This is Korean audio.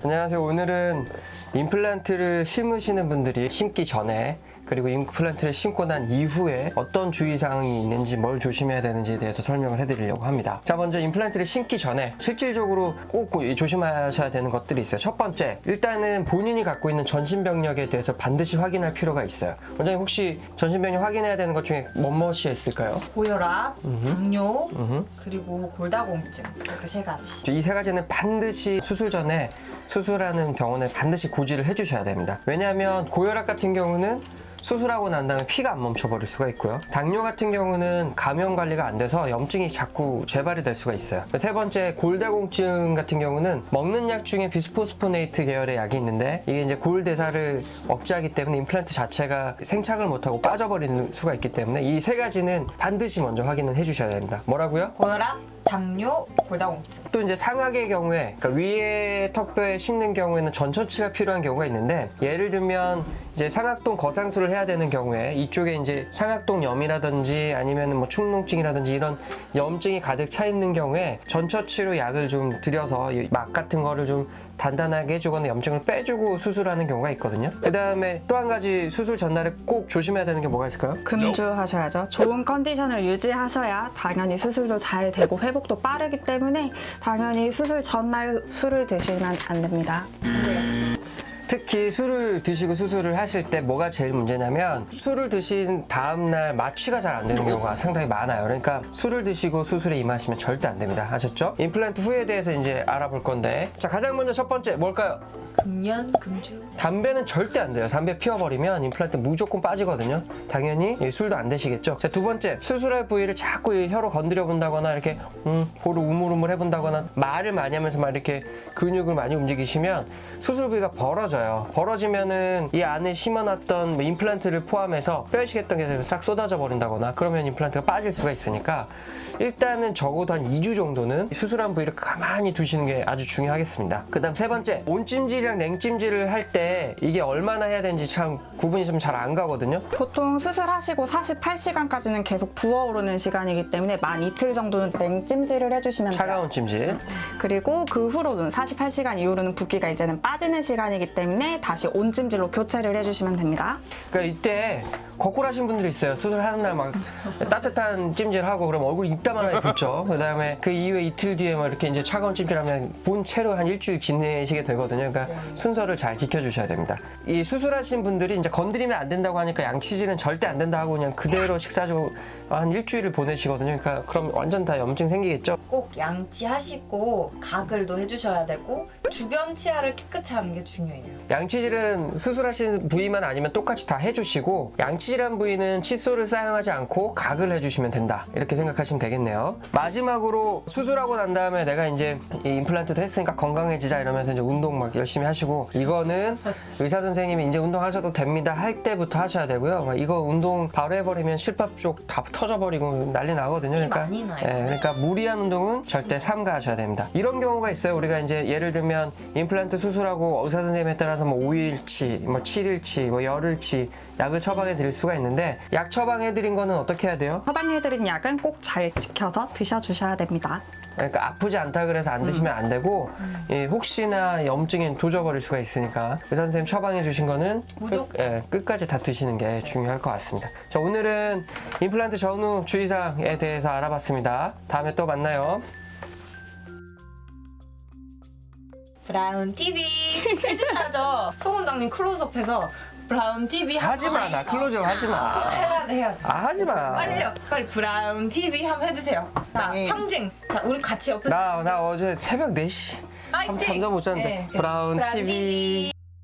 안녕하세요. 오늘은 임플란트를 심으시는 분들이 심기 전에 그리고 임플란트를 심고 난 이후에 어떤 주의사항이 있는지 뭘 조심해야 되는지에 대해서 설명을 해드리려고 합니다. 자, 먼저 임플란트를 심기 전에 실질적으로 꼭 조심하셔야 되는 것들이 있어요. 첫 번째, 일단은 본인이 갖고 있는 전신병력에 대해서 반드시 확인할 필요가 있어요. 원장님 혹시 전신병력 확인해야 되는 것 중에 무엇이 있을까요? 고혈압, 당뇨, 그리고 골다공증 이렇게 세 가지. 이 세 가지는 반드시 수술 전에 수술하는 병원에 반드시 고지를 해주셔야 됩니다. 왜냐하면 고혈압 같은 경우는 수술하고 난 다음에 피가 안 멈춰버릴 수가 있고요. 당뇨 같은 경우는 감염 관리가 안 돼서 염증이 자꾸 재발이 될 수가 있어요. 세 번째, 골다공증 같은 경우는 먹는 약 중에 비스포스포네이트 계열의 약이 있는데 이게 이제 골 대사를 억제하기 때문에 임플란트 자체가 생착을 못하고 빠져버리는 수가 있기 때문에 이 세 가지는 반드시 먼저 확인을 해주셔야 됩니다. 뭐라고요? 고혈압, 당뇨, 골다공증. 또 이제 상악의 경우에, 그러니까 위에 턱뼈에 심는 경우에는 전처치가 필요한 경우가 있는데, 예를 들면 이제 상악동 거상술을 해야 되는 경우에 이쪽에 이제 상악동염이라든지 아니면 뭐 축농증이라든지 이런 염증이 가득 차 있는 경우에 전처치로 약을 좀 들여서 이 막 같은 거를 좀 단단하게 해주거나 염증을 빼주고 수술하는 경우가 있거든요. 그 다음에 또 한 가지 수술 전날에 꼭 조심해야 되는 게 뭐가 있을까요? 금주하셔야죠. 좋은 컨디션을 유지하셔야 당연히 수술도 잘 되고 회복도 빠르기 때문에 당연히 수술 전날 술을 드시면 안 됩니다. 특히 술을 드시고 수술을 하실 때 뭐가 제일 문제냐면 술을 드신 다음날 마취가 잘 안 되는 경우가 상당히 많아요. 그러니까 술을 드시고 수술에 임하시면 절대 안 됩니다. 아셨죠? 임플란트 후에 대해서 이제 알아볼 건데, 자, 가장 먼저 첫 번째 뭘까요? 금연, 금주. 담배는 절대 안 돼요. 담배 피워버리면 임플란트 무조건 빠지거든요. 당연히 술도 안 되시겠죠. 자, 두 번째, 수술할 부위를 자꾸 혀로 건드려 본다거나 이렇게 코를 우물우물 해본다거나 말을 많이 하면서 막 이렇게 근육을 많이 움직이시면 수술 부위가 벌어져요. 벌어지면은 이 안에 심어놨던 뭐 임플란트를 포함해서 뼈이식했던 게 싹 쏟아져 버린다거나 그러면 임플란트가 빠질 수가 있으니까 일단은 적어도 한 2주 정도는 수술한 부위를 가만히 두시는 게 아주 중요하겠습니다. 그 다음 세 번째, 온찜질이랑 냉찜질을 할 때 이게 얼마나 해야 되는지 참 구분이 좀 잘 안 가거든요. 보통 수술하시고 48시간까지는 계속 부어오르는 시간이기 때문에 만 이틀 정도는 냉찜질을 해주시면 돼요. 차가운 찜질. 그리고 그 후로는 48시간 이후로는 붓기가 이제는 빠지는 시간이기 때문에 다시 온찜질로 교체를 해주시면 됩니다. 그러니까 이때 거꾸로 하신 분들이 있어요. 수술하는 날 막 따뜻한 찜질하고 그러면 얼굴 입다만하게 붓죠. 그 다음에 그 이후에 이틀 뒤에 막 이렇게 이제 차가운 찜질하면 분 채로 한 일주일 지내시게 되거든요. 그러니까 순서를 잘 지켜주셔야 됩니다. 이 수술하신 분들이 이제 건드리면 안 된다고 하니까 양치질은 절대 안 된다 하고 그냥 그대로 식사하고 한 일주일을 보내시거든요. 그러니까 그럼 완전 다 염증 생기겠죠. 꼭 양치하시고 가글도 해주셔야 되고 주변 치아를 깨끗이 하는 게 중요해요. 양치질은 수술하신 부위만 아니면 똑같이 다 해주시고 양치질한 부위는 칫솔을 사용하지 않고 가글 해주시면 된다 이렇게 생각하시면 되겠네요. 마지막으로 수술하고 난 다음에 내가 이제 이 임플란트도 했으니까 건강해지자 이러면서 이제 운동 막 열심히 하시고 이거는 의사 선생님이 이제 운동하셔도 됩니다 할 때부터 하셔야 되고요. 막 이거 운동 바로 해버리면 실밥 쪽 다 터져버리고 난리 나거든요. 그러니까 많이 나요. 그러니까 무리한 운동은 절대 삼가하셔야 됩니다. 이런 경우가 있어요. 우리가 이제 예를 들면 임플란트 수술하고 의사 선생님에 따라서 뭐 5일치, 뭐 7일치, 뭐 열흘치 약을 처방해 드릴 수가 있는데 약 처방해 드린 거는 어떻게 해야 돼요? 처방해드린 약은 꼭 잘 지켜서 드셔주셔야 됩니다. 그러니까 아프지 않다 그래서 안 드시면 안 되고 예, 혹시나 염증이 도져버릴 수가 있으니까 의사 선생님 처방해 주신 거는 끝까지 다 드시는 게 중요할 것 같습니다. 자, 오늘은 임플란트 전후 주의사항에 대해서 알아봤습니다. 다음에 또 만나요. 브라운 TV 해주셔야죠. 송원장님 클로즈업해서 브라운 TV 하지마, 나 클로즈업 하지마. 해야 돼. 하지마. 빨리 해요. 빨리 브라운 TV 한번 해주세요. 자, 네. 상징. 자, 우리 같이 옆에 나 어제 새벽 4시 파이팅! 잠도 못 잤는데 네. 브라운 TV.